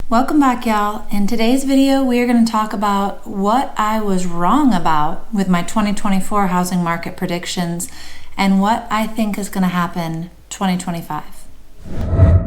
Welcome back, y'all. In today's video, we are going to talk about what I was wrong about with my 2024 housing market predictions and what I think is going to happen 2025.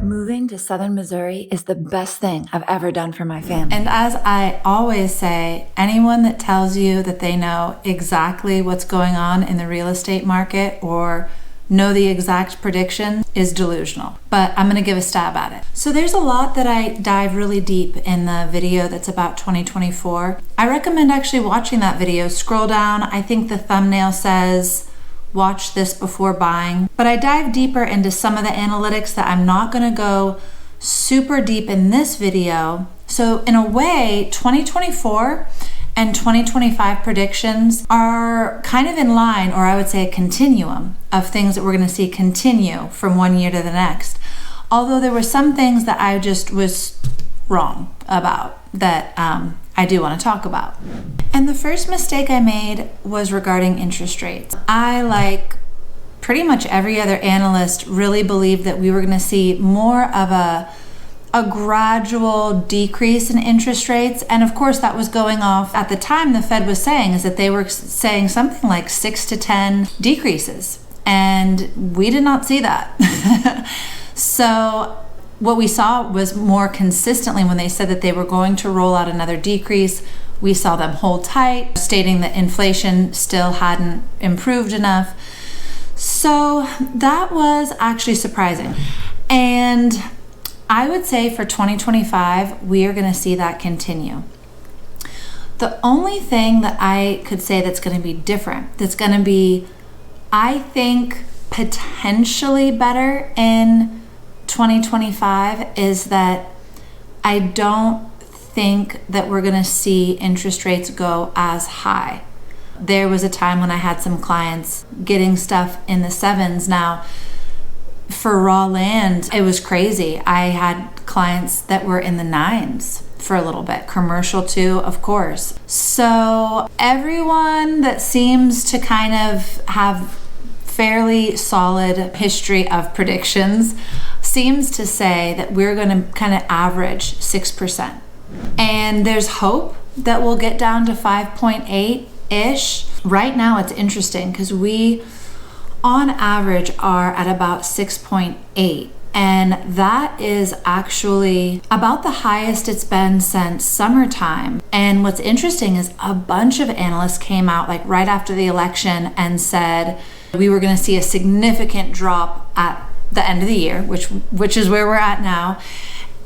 Moving to Southern Missouri is the best thing I've ever done for my family. And as I always say, anyone that tells you that they know exactly what's going on in the real estate market or know the exact prediction is delusional, but I'm gonna give a stab at it. So there's a lot that I dive really deep in the video that's about 2024. I recommend actually watching that video. Scroll down, I think the thumbnail says, watch this before buying. But I dive deeper into some of the analytics that I'm not gonna go super deep in this video. So in a way, 2024 and 2025 predictions are kind of in line, or I would say a continuum of things that we're going to see continue from one year to the next. Although there were some things that I just was wrong about that I do want to talk about. And the first mistake I made was regarding interest rates. I, like pretty much every other analyst, really believed that we were going to see more of a gradual decrease in interest rates. And of course, that was going off at the time the Fed was saying is that they were saying something like 6 to 10 decreases. And we did not see that. So what we saw was more consistently when they said that they were going to roll out another decrease, we saw them hold tight, stating that inflation still hadn't improved enough. So that was actually surprising. And I would say for 2025, we are going to see that continue. The only thing that I could say that's going to be different, that's going to be, I think, potentially better in 2025 is that I don't think that we're going to see interest rates go as high. There was a time when I had some clients getting stuff in the 7s. Now, for raw land, it was crazy. I had clients that were in the 9s for a little bit, commercial too, of course. So everyone that seems to kind of have fairly solid history of predictions seems to say that we're going to kind of average 6%. And there's hope that we'll get down to 5.8-ish. Right now it's interesting because we on average are at about 6.8, and that is actually about the highest it's been since summertime. And what's interesting is a bunch of analysts came out like right after the election and said we were going to see a significant drop at the end of the year, which is where we're at now,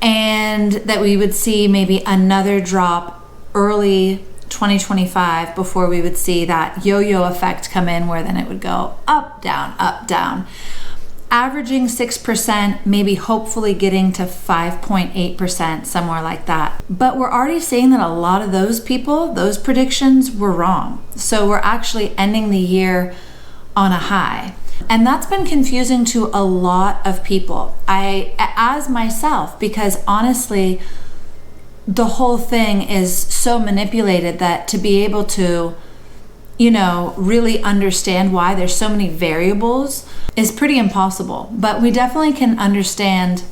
and that we would see maybe another drop early 2025 before we would see that yo-yo effect come in where then it would go up, down, averaging 6%, maybe hopefully getting to 5.8%, somewhere like that. But we're already seeing that a lot of those people, those predictions were wrong. So we're actually ending the year on a high. And that's been confusing to a lot of people. As myself, because honestly, the whole thing is so manipulated that to be able to, really understand why there's so many variables is pretty impossible. But we definitely can understand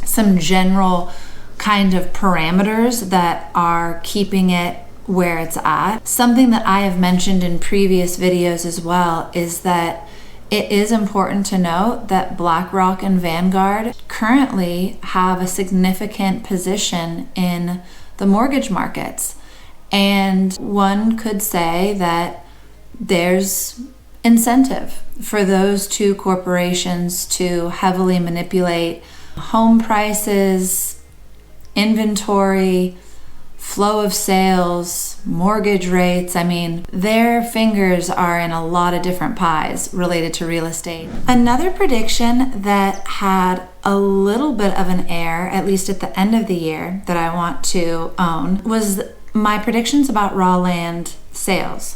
some general kind of parameters that are keeping it where it's at. Something that I have mentioned in previous videos as well is that it is important to note that BlackRock and Vanguard currently have a significant position in the mortgage markets. And one could say that there's incentive for those two corporations to heavily manipulate home prices, inventory, flow of sales, mortgage rates. I mean, their fingers are in a lot of different pies related to real estate. Another prediction that had a little bit of an error, at least at the end of the year, that I want to own was my predictions about raw land sales.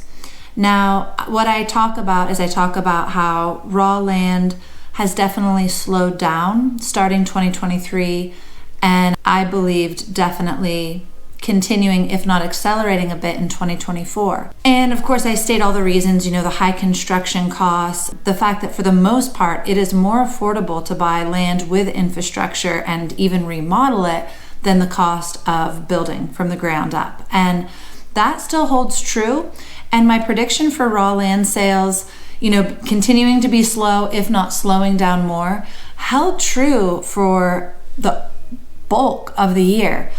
Now, what I talk about is I talk about how raw land has definitely slowed down starting 2023, and I believed definitely continuing, if not accelerating a bit in 2024. And of course, I state all the reasons, the high construction costs, the fact that for the most part, it is more affordable to buy land with infrastructure and even remodel it than the cost of building from the ground up. And that still holds true. And my prediction for raw land sales, continuing to be slow, if not slowing down more, held true for the bulk of the year.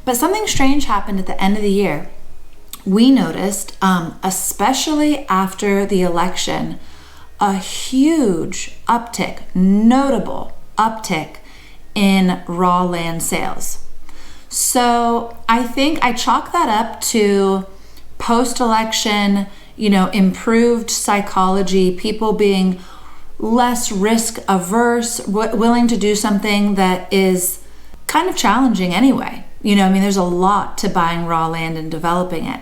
But something strange happened at the end of the year. We noticed, especially after the election, a huge uptick, notable uptick in raw land sales. So I think I chalk that up to post-election, improved psychology, people being less risk averse, willing to do something that is kind of challenging anyway. There's a lot to buying raw land and developing it.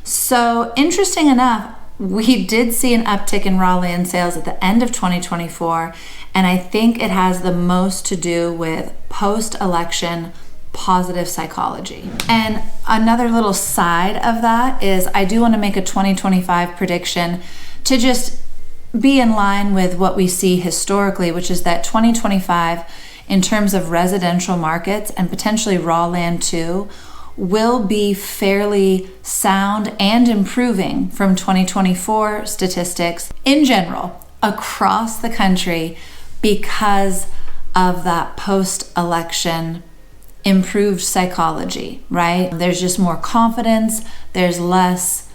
So interesting enough, we did see an uptick in raw land sales at the end of 2024, and I think it has the most to do with post-election positive psychology. And another little side of that is I do want to make a 2025 prediction to just be in line with what we see historically, which is that 2025, in terms of residential markets and potentially raw land too, will be fairly sound and improving from 2024 statistics in general across the country because of that post-election improved psychology, right? There's just more confidence, there's less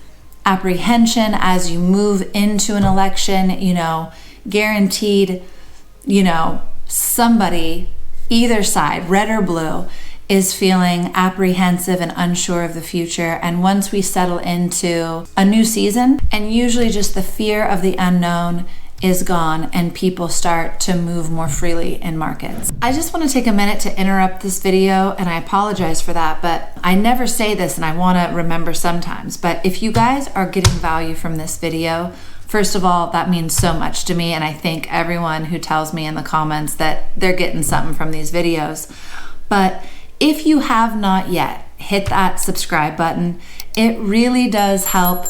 apprehension as you move into an election, guaranteed, somebody, either side, red or blue, is feeling apprehensive and unsure of the future. And once we settle into a new season, and usually just the fear of the unknown is gone and people start to move more freely in markets. I just want to take a minute to interrupt this video, and I apologize for that, but I never say this and I want to remember sometimes, but if you guys are getting value from this video, first of all, that means so much to me, and I thank everyone who tells me in the comments that they're getting something from these videos. But if you have not yet, hit that subscribe button. It really does help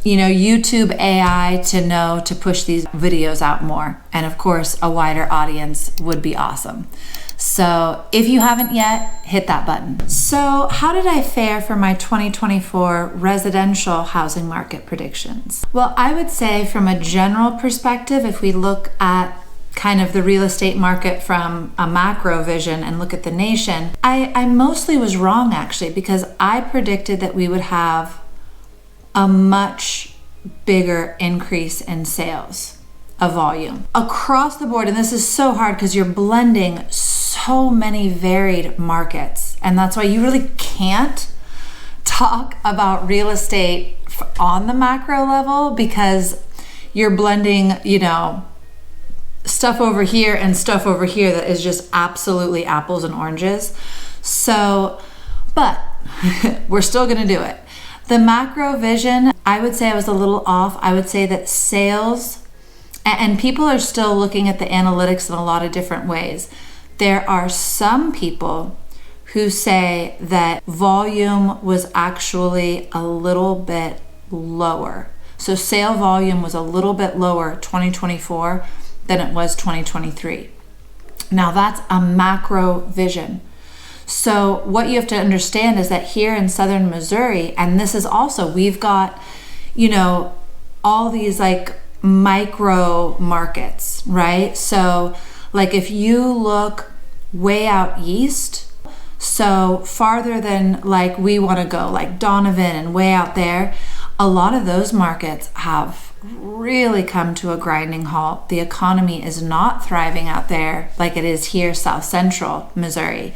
YouTube AI to know to push these videos out more. And of course, a wider audience would be awesome. So if you haven't yet, hit that button. So how did I fare for my 2024 residential housing market predictions? Well, I would say from a general perspective, if we look at kind of the real estate market from a macro vision and look at the nation, I mostly was wrong actually, because I predicted that we would have a much bigger increase in sales of volume across the board. And this is so hard because you're blending so many varied markets. And that's why you really can't talk about real estate on the macro level, because you're blending, stuff over here and stuff over here that is just absolutely apples and oranges. So, but we're still going to do it. The macro vision, I would say I was a little off. I would say that sales, and people are still looking at the analytics in a lot of different ways. There are some people who say that volume was actually a little bit lower. So sale volume was a little bit lower 2024 than it was 2023. Now that's a macro vision. So what you have to understand is that here in southern Missouri, and this is also, we've got, all these like micro markets, right? So like if you look way out east, so farther than like we want to go, like Donovan and way out there, a lot of those markets have really come to a grinding halt. The economy is not thriving out there like it is here, South Central Missouri.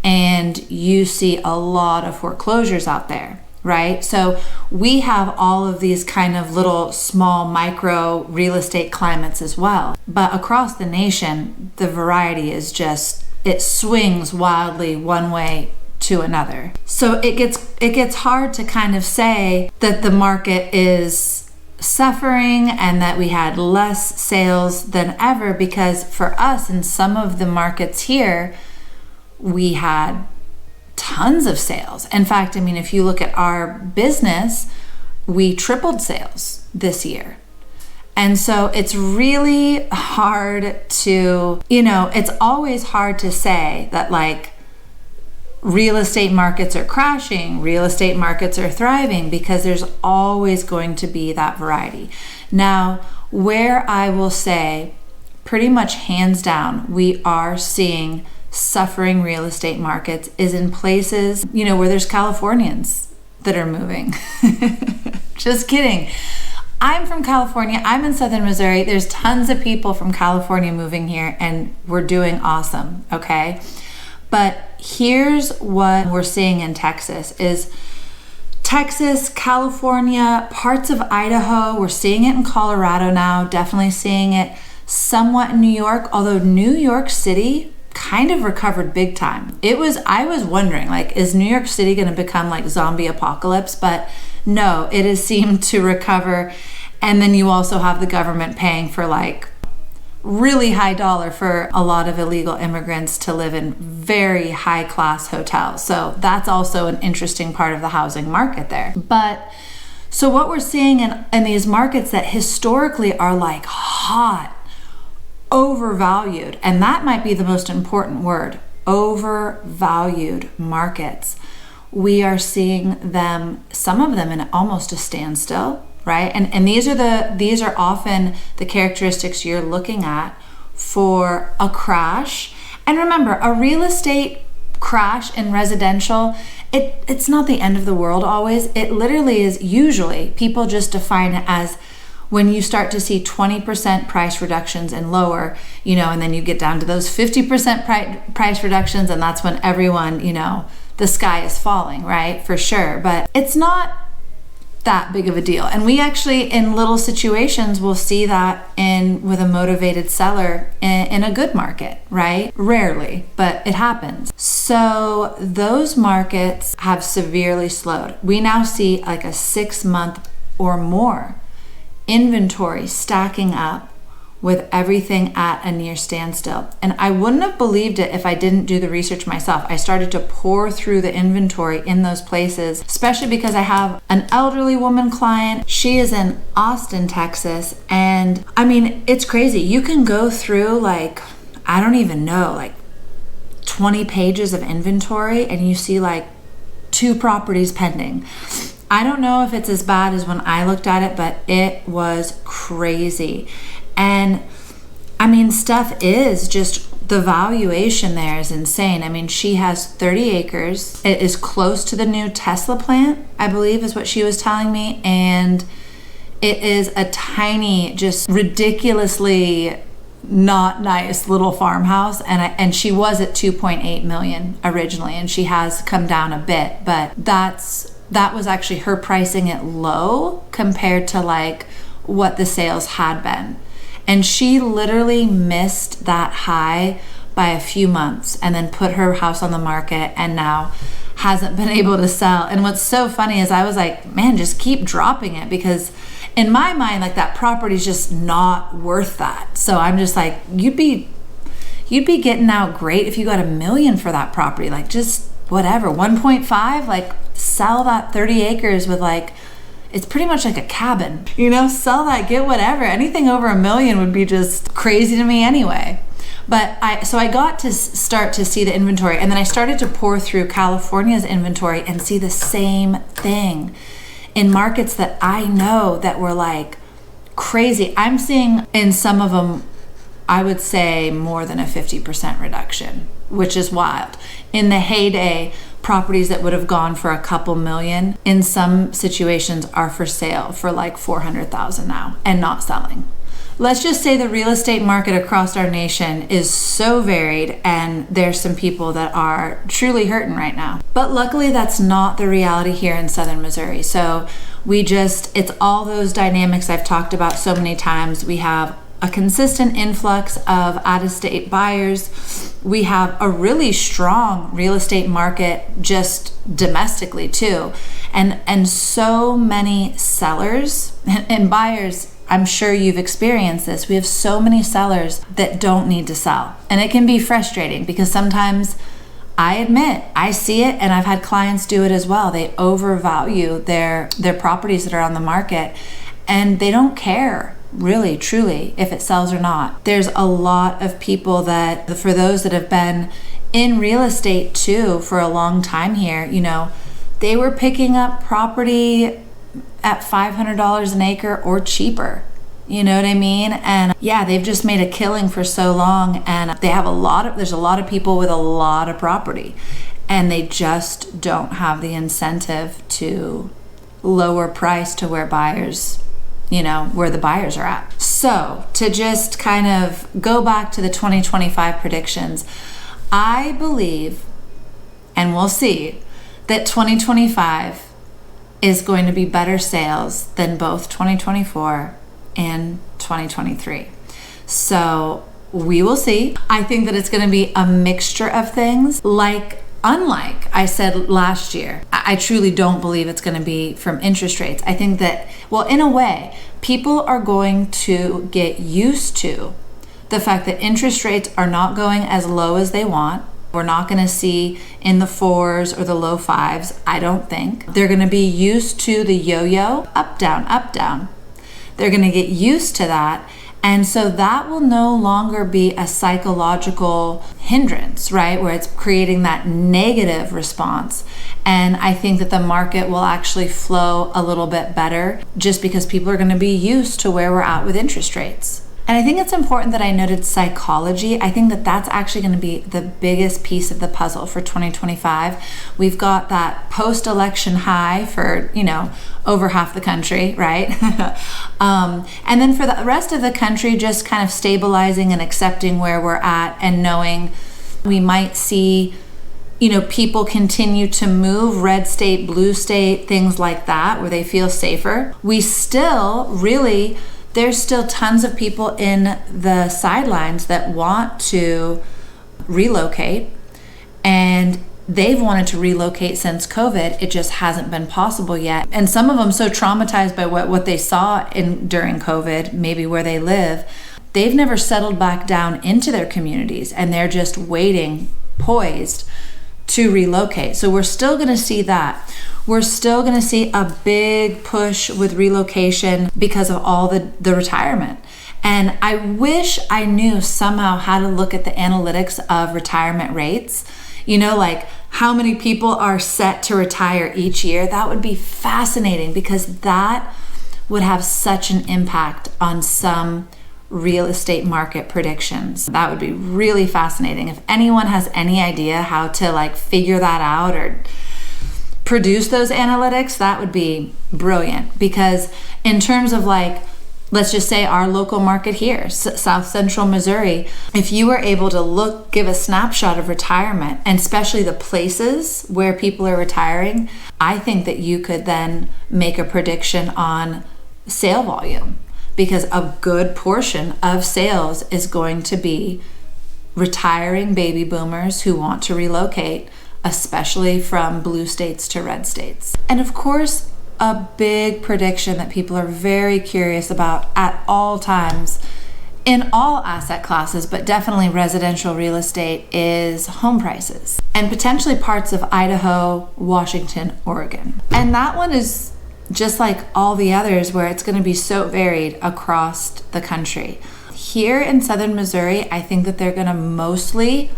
And you see a lot of foreclosures out there, right? So we have all of these kind of little small micro real estate climates as well. But across the nation, the variety is just, it swings wildly one way to another. So it gets hard to kind of say that the market is suffering and that we had less sales than ever, because for us in some of the markets here, we had tons of sales. In fact, if you look at our business, we tripled sales this year. And so it's really hard to, it's always hard to say that like real estate markets are crashing, real estate markets are thriving, because there's always going to be that variety. Now, where I will say pretty much hands down, we are seeing suffering real estate markets is in places, where there's Californians that are moving. Just kidding. I'm from California. I'm in Southern Missouri. There's tons of people from California moving here, and we're doing awesome, okay? But here's what we're seeing in Texas is Texas, California, parts of Idaho. We're seeing it in Colorado now, definitely seeing it somewhat in New York, although New York City kind of recovered big time. I was wondering, is New York City going to become like zombie apocalypse? But no, it has seemed to recover. And then you also have the government paying for really high dollar for a lot of illegal immigrants to live in very high class hotels. So that's also an interesting part of the housing market there. But so what we're seeing in these markets that historically are hot, overvalued, and that might be the most important word, overvalued markets. We are seeing some of them in almost a standstill, right? And these are often the characteristics you're looking at for a crash. And remember, a real estate crash in residential, it's not the end of the world always. It literally is. Usually people just define it as when you start to see 20% price reductions and lower, and then you get down to those 50% price reductions, and that's when everyone, the sky is falling, right? For sure. But it's not that big of a deal. And we actually, in little situations, will see that with a motivated seller in a good market, right? Rarely, but it happens. So those markets have severely slowed. We now see a 6-month or more inventory stacking up with everything at a near standstill. And I wouldn't have believed it if I didn't do the research myself. I started to pour through the inventory in those places, especially because I have an elderly woman client. She is in Austin, Texas. And it's crazy. You can go through I don't even know, 20 pages of inventory, and you see 2 properties pending. I don't know if it's as bad as when I looked at it, but it was crazy. And stuff is just, the valuation there is insane. She has 30 acres. It is close to the new Tesla plant, I believe is what she was telling me. And it is a tiny, just ridiculously not nice little farmhouse. And she was at 2.8 million originally, and she has come down a bit, but that was actually her pricing it low compared to what the sales had been. And she literally missed that high by a few months and then put her house on the market and now hasn't been able to sell. And what's so funny is I was like, man, just keep dropping it, because in my mind, that property's just not worth that. So I'm just like, you'd be getting out great if you got $1 million for that property. Just whatever, 1.5, sell that 30 acres with it's pretty much like a cabin, sell that, get whatever. Anything over $1 million would be just crazy to me anyway. But I got to start to see the inventory, and then I started to pour through California's inventory and see the same thing in markets that I know that were crazy. I'm seeing in some of them, I would say more than a 50% reduction, which is wild. In the heyday, properties that would have gone for a couple million in some situations are for sale for $400,000 now and not selling. Let's just say the real estate market across our nation is so varied, and there's some people that are truly hurting right now. But luckily that's not the reality here in Southern Missouri. So it's all those dynamics I've talked about so many times. We have a consistent influx of out-of-state buyers. We have a really strong real estate market just domestically too. And so many sellers and buyers, I'm sure you've experienced this. We have so many sellers that don't need to sell. And it can be frustrating because sometimes, I admit, I see it, and I've had clients do it as well. They overvalue their properties that are on the market, and they don't care really, truly, if it sells or not. There's a lot of people that, for those that have been in real estate too, for a long time here, they were picking up property at $500 an acre or cheaper. You know what I mean? And yeah, they've just made a killing for so long, and there's a lot of people with a lot of property, and they just don't have the incentive to lower price to where buyers, where the buyers are at. So to just kind of go back to the 2025 predictions, I believe, and we'll see, that 2025 is going to be better sales than both 2024 and 2023. So we will see. I think that it's going to be a mixture of things. Unlike I said last year, I truly don't believe it's going to be from interest rates. I think that, in a way, people are going to get used to the fact that interest rates are not going as low as they want. We're not going to see in the 4s or the low 5s, I don't think. They're going to be used to the yo-yo, up, down, up, down. They're going to get used to that. And so that will no longer be a psychological hindrance, right? Where it's creating that negative response. And I think that the market will actually flow a little bit better just because people are going to be used to where we're at with interest rates. And I think it's important that I noted psychology. I think that that's actually going to be the biggest piece of the puzzle for 2025. We've got that post-election high for, over half the country, right? And then for the rest of the country, just kind of stabilizing and accepting where we're at and knowing we might see, people continue to move, red state, blue state, things like that, where they feel safer. There's still tons of people in the sidelines that want to relocate, and they've wanted to relocate since COVID. It just hasn't been possible yet. And some of them so traumatized by what they saw during COVID, maybe where they live, they've never settled back down into their communities, and they're just waiting, poised to relocate. So we're still going to see that. We're still going to see a big push with relocation because of all the retirement. And I wish I knew somehow how to look at the analytics of retirement rates. How many people are set to retire each year. That would be fascinating, because that would have such an impact on some real estate market predictions. That would be really fascinating. If anyone has any idea how to figure that out or produce those analytics, that would be brilliant. Because in terms of let's just say our local market here, South Central Missouri, if you were able to give a snapshot of retirement, and especially the places where people are retiring, I think that you could then make a prediction on sale volume, because a good portion of sales is going to be retiring baby boomers who want to relocate, especially from blue states to red states. And of course, a big prediction that people are very curious about at all times in all asset classes, but definitely residential real estate, is home prices, and potentially parts of Idaho, Washington, Oregon. And that one is just like all the others, where it's going to be so varied across the country. Here in southern Missouri, I think that they're going to mostly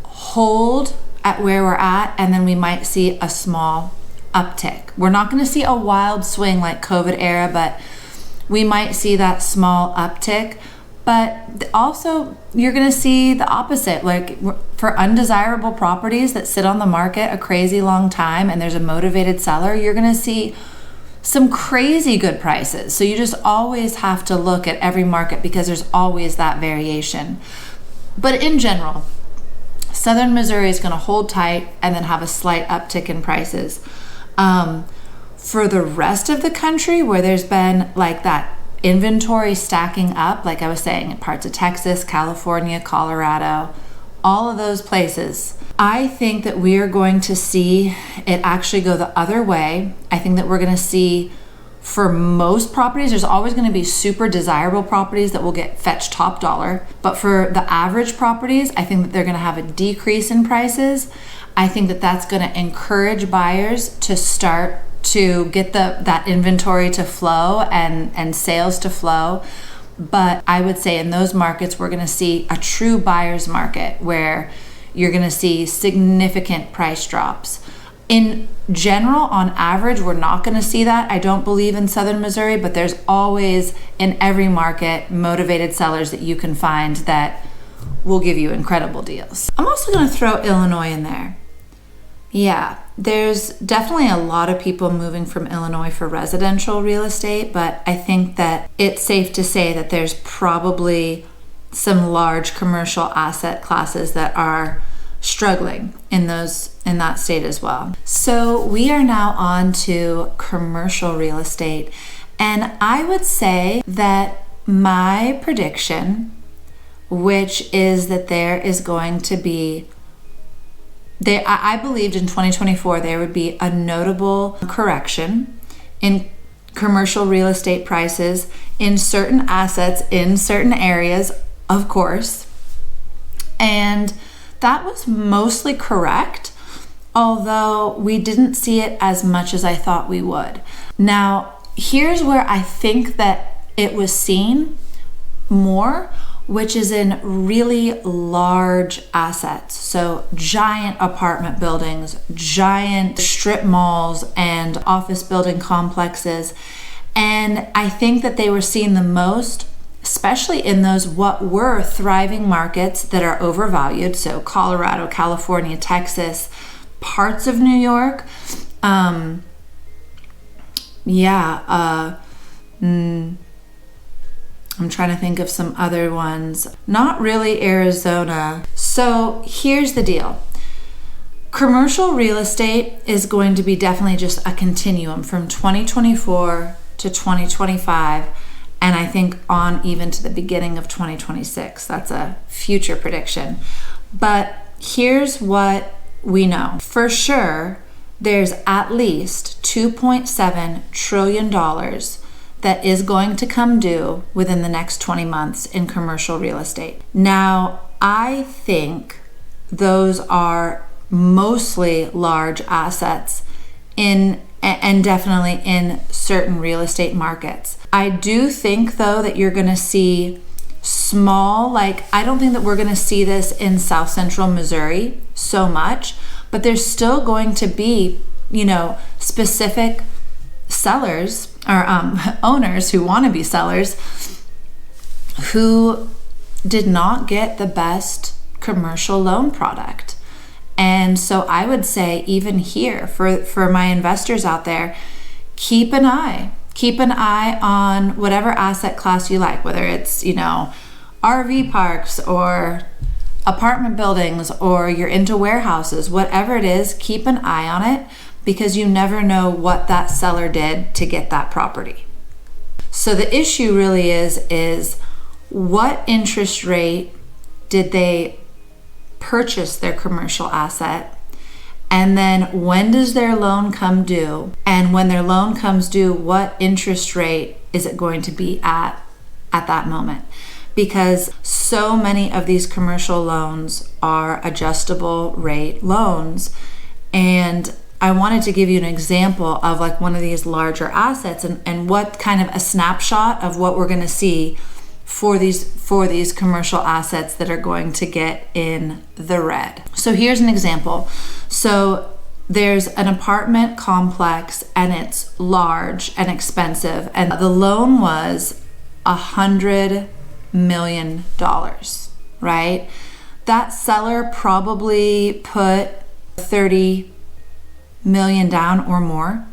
hold at where we're at, and then we might see a small uptick. We're not going to see a wild swing like COVID era, but we might see that small uptick. But also, you're going to see the opposite. For undesirable properties that sit on the market a crazy long time and there's a motivated seller, you're going to see some crazy good prices. So you just always have to look at every market, because there's always that variation. But in general, southern Missouri is going to hold tight and then have a slight uptick in prices. For the rest of the country, where there's been that inventory stacking up, like I was saying, in parts of Texas, California, Colorado, all of those places, I think that we are going to see it actually go the other way. I think that we're going to see, for most properties, there's always going to be super desirable properties that will get fetched top dollar. But for the average properties, I think that they're going to have a decrease in prices. I think that that's going to encourage buyers to start to get that inventory to flow and sales to flow. But I would say in those markets, we're going to see a true buyer's market, where you're going to see significant price drops. In general, on average, we're not going to see that. I don't believe in Southern Missouri, but there's always in every market motivated sellers that you can find that will give you incredible deals. I'm also going to throw Illinois in there. Yeah, there's definitely a lot of people moving from Illinois for residential real estate, but I think that it's safe to say that there's probably some large commercial asset classes that are struggling in that state as well. So we are now on to commercial real estate, and I would say that my prediction, which is that there is going to be I believed in 2024 there would be a notable correction in commercial real estate prices in certain assets in certain areas, of course, and that was mostly correct, although we didn't see it as much as I thought we would. Now, here's where I think that it was seen more, which is in really large assets. So giant apartment buildings, giant strip malls, and office building complexes. And I think that they were seen the most, especially in those what were thriving markets that are overvalued. So Colorado, California, Texas, parts of New York. I'm trying to think of some other ones. Not really Arizona. So here's the deal. Commercial real estate is going to be definitely just a continuum from 2024 to 2025, and I think on even to the beginning of 2026. That's a future prediction. But here's what we know. For sure, there's at least $2.7 trillion that is going to come due within the next 20 months in commercial real estate. Now, I think those are mostly large assets and definitely in certain real estate markets. I do think though that you're gonna see small, I don't think that we're gonna see this in South Central Missouri so much, but there's still going to be, specific sellers or owners who want to be sellers who did not get the best commercial loan product. And so I would say even here for my investors out there, keep an eye on whatever asset class you like, whether it's RV parks or apartment buildings or you're into warehouses, whatever it is, keep an eye on it, because you never know what that seller did to get that property. So the issue really is what interest rate did they purchase their commercial asset? And then when does their loan come due? And when their loan comes due, what interest rate is it going to be at that moment? Because so many of these commercial loans are adjustable rate loans. And I wanted to give you an example of one of these larger assets and what kind of a snapshot of what we're going to see for these commercial assets that are going to get in the red. So here's an example. So there's an apartment complex and it's large and expensive, and the loan was $100 million, right? That seller probably put 30 million down or more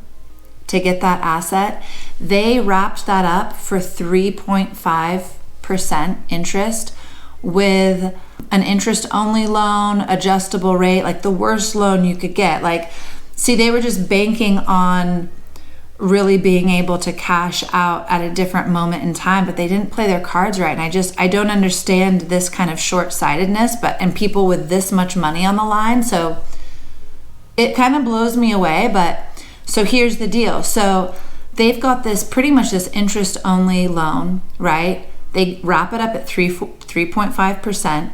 to get that asset. They wrapped that up for 3.5% interest with an interest only loan, adjustable rate, the worst loan you could get. They were just banking on really being able to cash out at a different moment in time, but they didn't play their cards right. And I don't understand this kind of short-sightedness, and people with this much money on the line. So it kind of blows me away, but so here's the deal. So they've got pretty much this interest only loan, right? They wrap it up at 3.5%.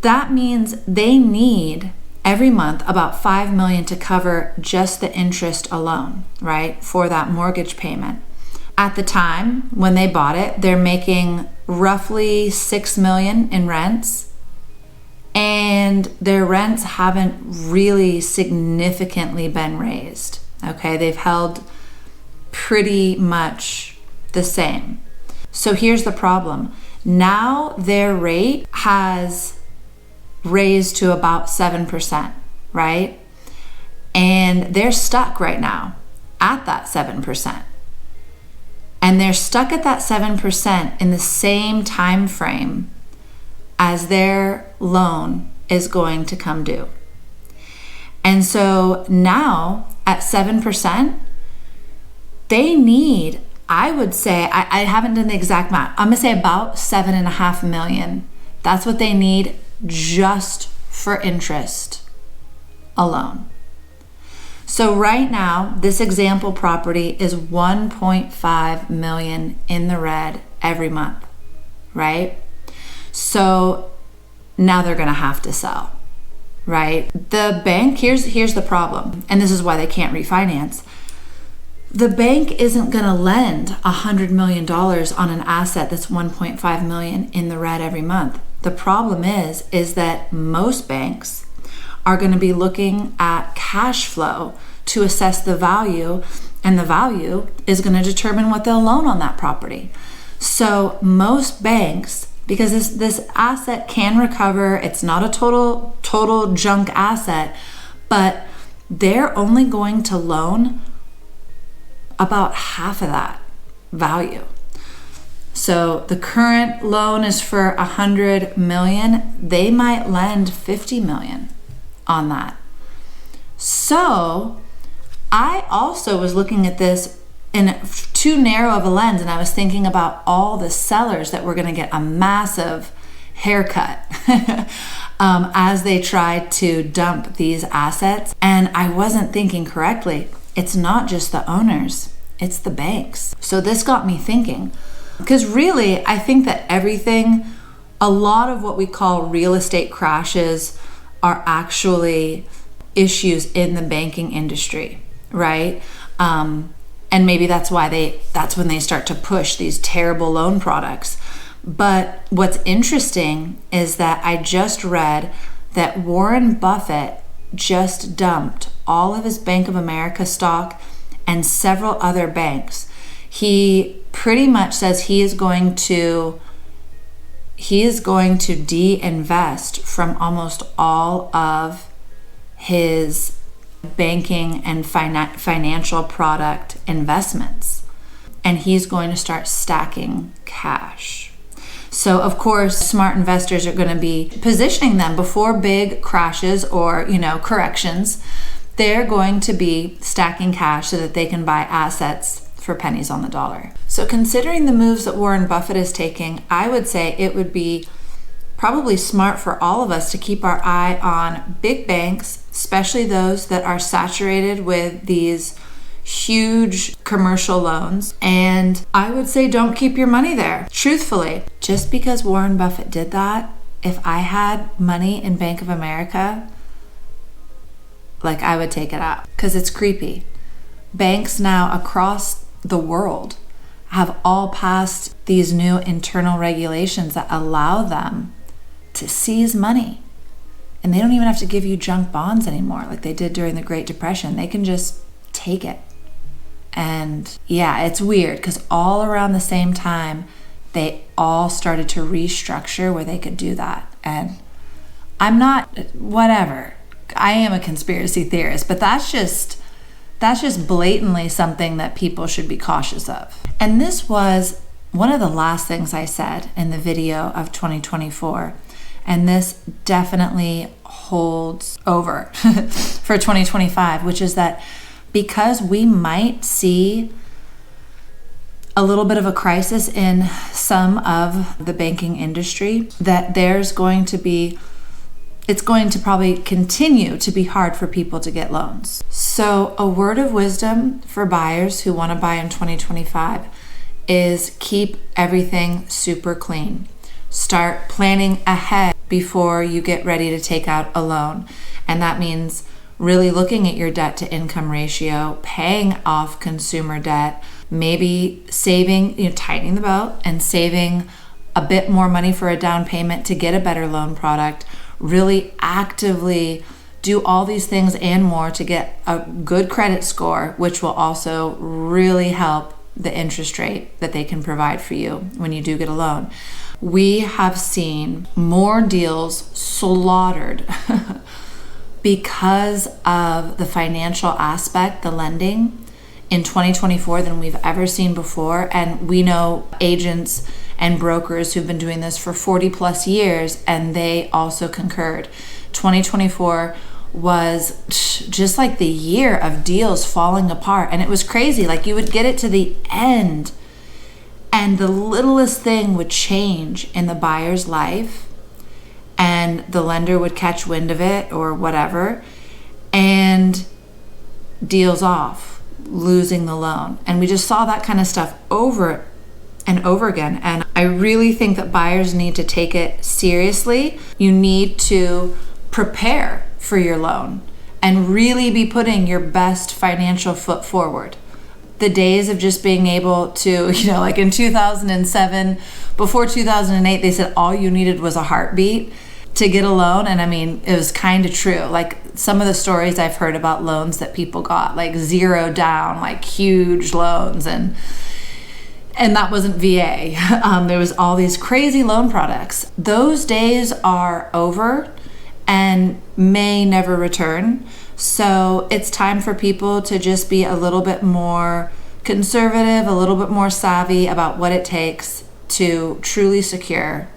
That means they need every month about $5 million to cover just the interest alone, right? For that mortgage payment. At the time when they bought it, they're making roughly $6 million in rents. and their rents haven't really significantly been raised. Okay, they've held pretty much the same. So here's the problem. Now their rate has raised to about 7%, right? And they're stuck right now at that 7%. And they're stuck at that 7% in the same time frame as their loan is going to come due. And so now at 7%, they need, I would say, I haven't done the exact math, I'm gonna say about $7.5 million. That's what they need just for interest alone. So right now, this example property is 1.5 million in the red every month, right? So now they're gonna have to sell, right? The bank, here's the problem, and this is why they can't refinance. The bank isn't gonna lend $100 million on an asset that's 1.5 million in the red every month. The problem is that most banks are gonna be looking at cash flow to assess the value, and the value is gonna determine what they'll loan on that property. So most banks, because this asset can recover, it's not a total junk asset, but they're only going to loan about half of that value. So the current loan is for 100 million. They might lend 50 million on that. So I also was looking at this in too narrow of a lens, and I was thinking about all the sellers that were going to get a massive haircut as they tried to dump these assets. And I wasn't thinking correctly. It's not just the owners, it's the banks. So this got me thinking, because really, I think that a lot of what we call real estate crashes are actually issues in the banking industry, right? And maybe that's when they start to push these terrible loan products. But what's interesting is that I just read that Warren Buffett just dumped all of his Bank of America stock and several other banks. He pretty much says he is going to de-invest from almost all of his banking and financial product investments, and he's going to start stacking cash. So of course, smart investors are going to be positioning them before big crashes or corrections. They're going to be stacking cash so that they can buy assets for pennies on the dollar. So considering the moves that Warren Buffett is taking, I would say it would be probably smart for all of us to keep our eye on big banks, especially those that are saturated with these huge commercial loans. And I would say don't keep your money there. Truthfully, just because Warren Buffett did that, if I had money in Bank of America, I would take it out, because it's creepy. Banks now across the world have all passed these new internal regulations that allow them to seize money. And they don't even have to give you junk bonds anymore like they did during the Great Depression. They can just take it. And yeah, it's weird because all around the same time, they all started to restructure where they could do that. And I'm not, whatever. I am a conspiracy theorist, but that's just blatantly something that people should be cautious of. And this was one of the last things I said in the video of 2024. And this definitely holds over for 2025, which is that because we might see a little bit of a crisis in some of the banking industry, that it's going to probably continue to be hard for people to get loans. So a word of wisdom for buyers who want to buy in 2025 is keep everything super clean. Start planning ahead before you get ready to take out a loan. And that means really looking at your debt to income ratio, paying off consumer debt, maybe saving, tightening the belt and saving a bit more money for a down payment to get a better loan product, really actively do all these things and more to get a good credit score, which will also really help the interest rate that they can provide for you when you do get a loan. We have seen more deals slaughtered because of the financial aspect, the lending, in 2024 than we've ever seen before. And we know agents and brokers who've been doing this for 40 plus years, and they also concurred. 2024 was just like the year of deals falling apart. And it was crazy. Like, you would get it to the end and the littlest thing would change in the buyer's life, and the lender would catch wind of it or whatever, and deals off, losing the loan. And we just saw that kind of stuff over and over again. And I really think that buyers need to take it seriously. You need to prepare for your loan and really be putting your best financial foot forward. The days of just being able to, like in 2007, before 2008, they said all you needed was a heartbeat to get a loan. And I mean, it was kind of true. Like, some of the stories I've heard about loans that people got, like 0 down, like huge loans, and that wasn't VA. There was all these crazy loan products. Those days are over and may never return. So it's time for people to just be a little bit more conservative, a little bit more savvy about what it takes to truly secure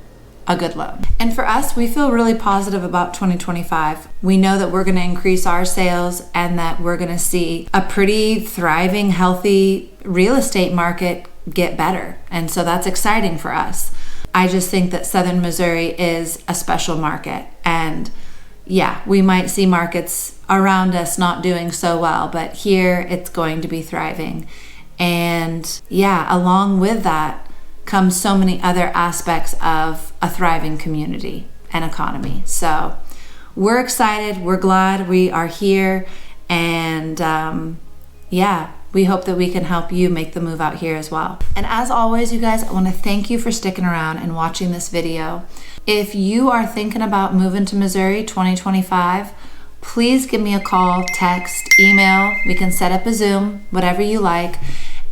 a good loan. And for us, we feel really positive about 2025. We know that we're going to increase our sales and that we're going to see a pretty thriving, healthy real estate market get better. And so that's exciting for us. I just think that Southern Missouri is a special market. And yeah, we might see markets around us not doing so well, but here it's going to be thriving. And yeah, along with that comes so many other aspects of a thriving community and economy. So we're excited, we're glad we are here, and we hope that we can help you make the move out here as well. And as always, you guys, I want to thank you for sticking around and watching this video. If you are thinking about moving to Missouri 2025, please give me a call, text, email. We can set up a Zoom, whatever you like,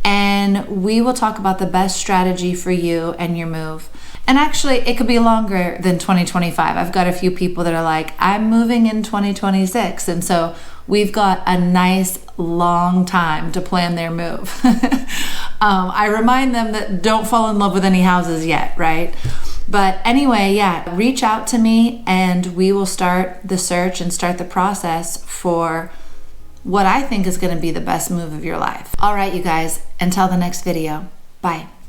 and we will talk about the best strategy for you and your move. And actually, it could be longer than 2025. I've got a few people that are like, I'm moving in 2026. And so we've got a nice long time to plan their move. I remind them that don't fall in love with any houses yet, right? But anyway, yeah, reach out to me and we will start the search and start the process for what I think is going to be the best move of your life. All right, you guys, until the next video, bye.